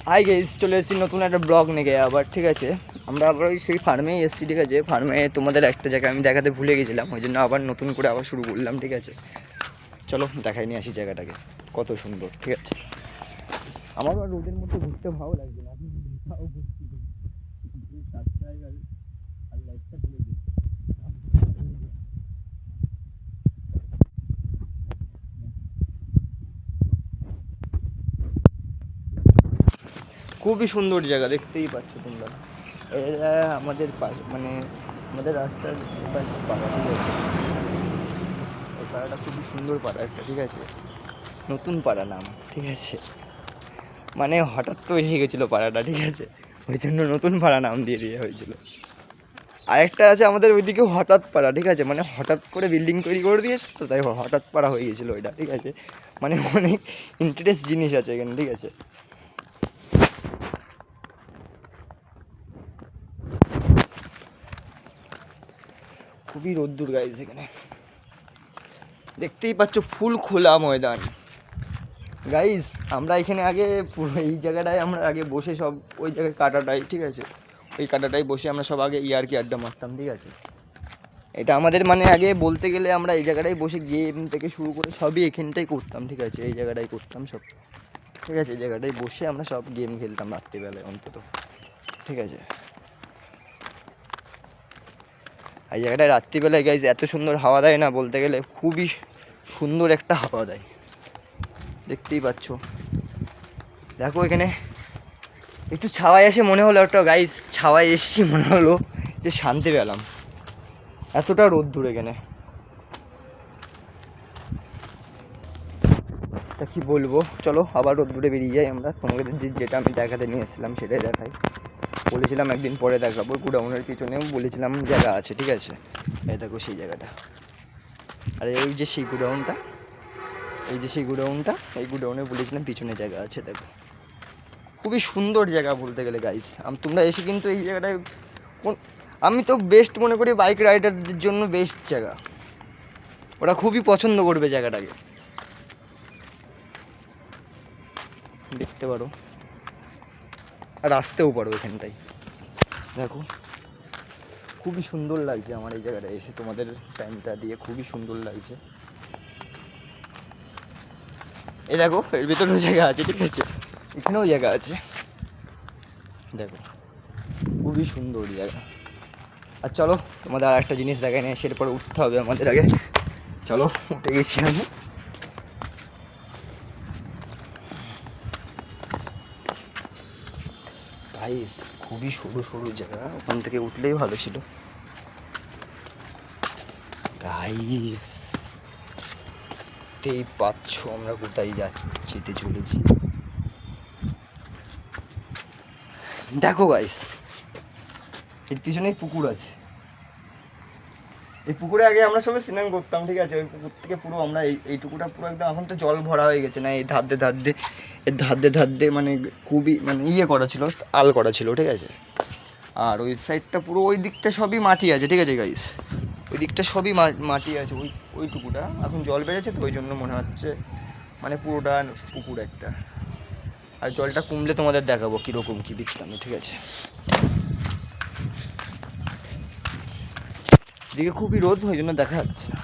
Hi guys, চলে এসেছি নতুন একটা ব্লগ নিয়ে আবার। ঠিক আছে, আমরা আবার ওই সেই ফার্মেই এসেছি। ঠিক আছে, ফার্মে তোমাদের একটা জায়গা আমি দেখাতে ভুলে গেছিলাম, ওই জন্য আবার নতুন করে আবার শুরু করলাম। ঠিক আছে, চলো দেখাই নিয়ে আসি জায়গাটাকে, কত সুন্দর। ঠিক আছে, আমার আর রোদের মধ্যে ঘুরতে ভালো লাগছে না, আমি তাও ঘুরছি। সাবস্ক্রাইবার আর লাইকটা ফেলে দিই। খুবই সুন্দর জায়গা, দেখতেই পাচ্ছ তোমরা। এরা আমাদের পাশে, মানে আমাদের রাস্তার পাশে পাড়া। ঠিক আছে, এই পাড়াটা খুবই সুন্দর পাড়া একটা। ঠিক আছে, নতুন পাড়া নাম। ঠিক আছে, মানে হঠাৎ তৈরি হয়ে গেছিলো পাড়াটা। ঠিক আছে, ওই জন্য নতুন পাড়া নাম দিয়ে দেওয়া হয়েছিল। আরেকটা আছে আমাদের ওইদিকে হঠাৎ পাড়া। ঠিক আছে, মানে হঠাৎ করে বিল্ডিং তৈরি করে দিয়েছে তো, তাই হঠাৎ পাড়া হয়ে গেছিলো ওইটা। ঠিক আছে, মানে অনেক ইন্টারেস্ট জিনিস আছে এখানে। ঠিক আছে, খুবই রোদ্দুর গাইজ এখানে, দেখতেই পাচ্ছ ফুল খোলা ময়দান। গাইজ আমরা এখানে আগে পুরো এই জায়গাটায় আমরা আগে বসে সব, ওই জায়গায় কাটাটাই। ঠিক আছে, ওই কাটাটাই বসে আমরা সব আগে ইয়ার্কি আড্ডা মারতাম। ঠিক আছে, এটা আমাদের মানে আগে বলতে গেলে আমরা এই জায়গাটায় বসে গেম থেকে শুরু করে সবই এখানটাই করতাম। ঠিক আছে, এই জায়গাটাই করতাম সব। ঠিক আছে, এই জায়গাটায় বসে আমরা সব গেম খেলতাম রাত্রিবেলায় অন্তত। ঠিক আছে, এই জায়গাটায় রাত্রিবেলায় গাইজ এত সুন্দর হাওয়া দেয় না, বলতে গেলে খুবই সুন্দর একটা হাওয়া দেয়, দেখতেই পাচ্ছ। দেখো এখানে একটু ছাওয়ায় এসে মনে হলো, একটা গাইজ ছাওয়ায় এসেছি মনে হলো যে শান্তি পেলাম, এতটা রোদ্দুর এখানে। তা কি বলবো, চলো আবার রোদ্দুরে বেরিয়ে যাই আমরা। তোমাদের যেটা আমি দেখাতে নিয়ে এসেছিলাম সেটাই দেখাই। বলেছিলাম একদিন পরে দেখাবো, গুডাউনের পিছনেও বলেছিলাম জায়গা আছে। ঠিক আছে, এই দেখো সেই জায়গাটা, আর এই যে সেই গুডাউনটা, এই যে সেই গুডাউনটা, এই গুডাউনে বলেছিলাম পিছনে জায়গা আছে। দেখো খুবই সুন্দর জায়গা বলতে গেলে গাইজ। তোমরা এসে কিন্তু এই জায়গাটায় কোন, আমি তো বেস্ট মনে করি বাইক রাইডারদের জন্য বেস্ট জায়গা, ওরা খুবই পছন্দ করবে জায়গাটাকে, দেখতে পারো আর আসতেও পারো এখানটায়। দেখো খুবই সুন্দর লাগছে আমার এই জায়গাটায় এসে, তোমাদের টাইমটা দিয়ে খুবই সুন্দর লাগছে। এই দেখো এর ভিতরেও জায়গা আছে। ঠিক আছে, এখানেও জায়গা আছে, দেখো খুবই সুন্দর জায়গা। আর চলো তোমাদের আর একটা জিনিস দেখাই নিয়ে সেটার পরে উঠতে হবে আমাদের আগে। চলো উঠে গেছি আমি। গাইস খুবই সরু সরু জায়গা, ওখান থেকে উঠলেই ভালো ছিল। গাইস দেখতেই পাচ্ছ আমরা কোথায় যেতে চলেছি। দেখো গাইস এর পিছনেই পুকুর আছে, এই পুকুরে আগে আমরা সবাই স্নান করতাম। ঠিক আছে, ওই পুকুর থেকে পুরো আমরা এইটুকুটা পুরো একদম, এখন তো জল ভরা হয়ে গেছে না, এই ধার দিয়ে মানে খুবই মানে ইয়ে করা ছিল, আল করা ছিল। ঠিক আছে, আর ওই সাইডটা পুরো, ওই দিকটা সবই মাটি আছে। ঠিক আছে গাইস, ওই দিকটা সবই মাটি আছে, ওইটুকুটা এখন জল বেড়েছে তো ওই জন্য মনে হচ্ছে মানে পুরোটা পুকুর একটা। আর জলটা কমলে তোমাদের দেখাবো কীরকম কী বিচ্ছিন্ন। ঠিক আছে, এদিকে খুবই রোদ, ওই জন্য দেখা যাচ্ছে না,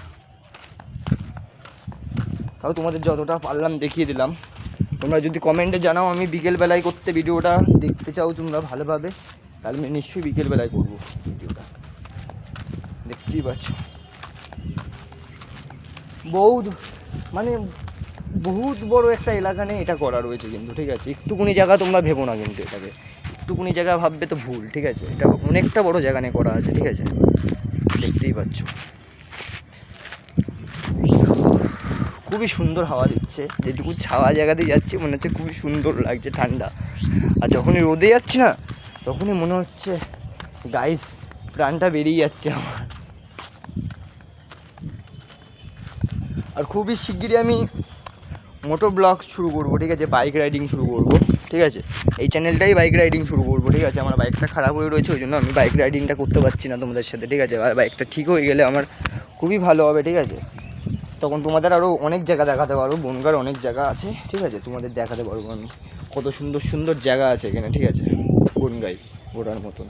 তাও তোমাদের যতটা পারলাম দেখিয়ে দিলাম। তোমরা যদি কমেন্টে জানাও আমি বিকেলবেলায় করতে ভিডিওটা দেখতে চাও তোমরা ভালোভাবে, তাহলে আমি নিশ্চয়ই বিকেলবেলায় করবো ভিডিওটা। দেখতেই পাচ্ছ বহুত মানে বহুত বড় একটা এলাকা নিয়ে এটা করা রয়েছে কিন্তু। ঠিক আছে, একটুকুনি জায়গা তোমরা ভেবো না কিন্তু, এটাকে একটুকুনি জায়গা ভাববে তো ভুল। ঠিক আছে, এটা অনেকটা বড় জায়গা নিয়ে করা আছে। ঠিক আছে, দেখতেই পাচ্ছ খুবই সুন্দর হাওয়া দিচ্ছে, যেটুকু ছাওয়া জায়গাতে যাচ্ছি মনে হচ্ছে খুবই সুন্দর লাগছে, ঠান্ডা। আর যখনই রোদে যাচ্ছি না, তখনই মনে হচ্ছে গাইস প্রাণটা বেরিয়ে যাচ্ছে আমার। আর খুবই শিগগিরই আমি মোটো ব্লগ শুরু করবো। ঠিক আছে, বাইক রাইডিং শুরু করবো। ঠিক আছে, এই চ্যানেলটাই বাইক রাইডিং শুরু করবো। ঠিক আছে, আমার বাইকটা খারাপ হয়ে রয়েছে, ওই জন্য আমি বাইক রাইডিংটা করতে পারছি না তোমাদের সাথে। ঠিক আছে, আর বাইকটা ঠিক হয়ে গেলে আমার খুবই ভালো হবে। ঠিক আছে, তখন তোমাদের আরও অনেক জায়গা দেখাতে পারবো, বনগাঁর অনেক জায়গা আছে। ঠিক আছে, তোমাদের দেখাতে পারবো আমি, কত সুন্দর সুন্দর জায়গা আছে এখানে, ঠিক আছে, বনগাই ঘোরার মতন।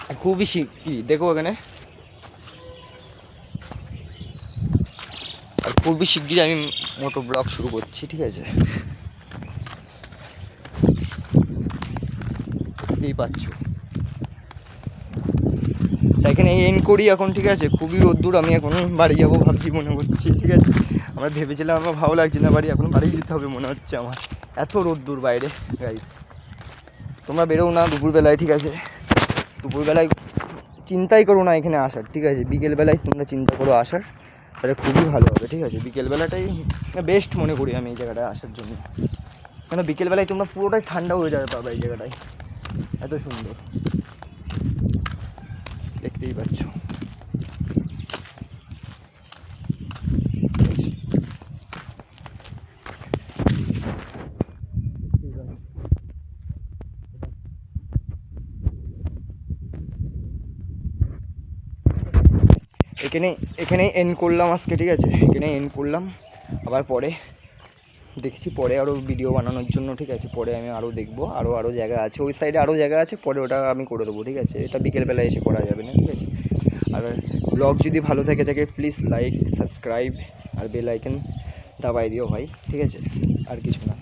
আর খুবই কি দেখো এখানে, আর খুবই শিগগিরই আমি মোটো ব্লগ শুরু করছি, ঠিক আছে, দেখতেই পাচ্ছ। তা এখানে এন্ড করি এখন, ঠিক আছে, খুবই রোদ্দুর, আমি এখন বাড়ি যাবো ভাবছি মনে হচ্ছে, ঠিক আছে। আমরা ভেবেছিলাম, আমার ভালো লাগছে না বাড়ি, এখন বাড়ি যেতে হবে মনে হচ্ছে আমার, এত রোদ্দুর বাইরে গাইস। তোমরা বেরোও না দুপুরবেলায়, ঠিক আছে, দুপুরবেলায় চিন্তাই করো না এখানে আসার, ঠিক আছে, বিকেলবেলায় তোমরা চিন্তা করো আসার, তাহলে খুবই ভালো হবে, ঠিক আছে। বিকেলবেলাটাই বেস্ট মনে করি আমি এই জায়গাটায় আসার জন্য, কেন বিকেলবেলায় তোমরা পুরোটাই ঠান্ডা হয়ে যাবে পাবে এই জায়গাটায়, এত সুন্দর, দেখতেই পাচ্ছ। এখানেই এন্ড করলাম আজকে, ঠিক আছে, এখানেই এন্ড করলাম। আবার পরে দেখছি, পরে আরও ভিডিও বানানোর জন্য, ঠিক আছে, পরে আমি আরও দেখবো, আরও জায়গা আছে ওই সাইডে, আরও জায়গা আছে, পরে ওটা আমি করে দেবো, ঠিক আছে। এটা বিকেলবেলায় এসে করা যাবে না, ঠিক আছে। আর ব্লগ যদি ভালো থাকে প্লিজ লাইক, সাবস্ক্রাইব আর বেল আইকন দাবাই দিও ভাই, ঠিক আছে, আর কিছু না।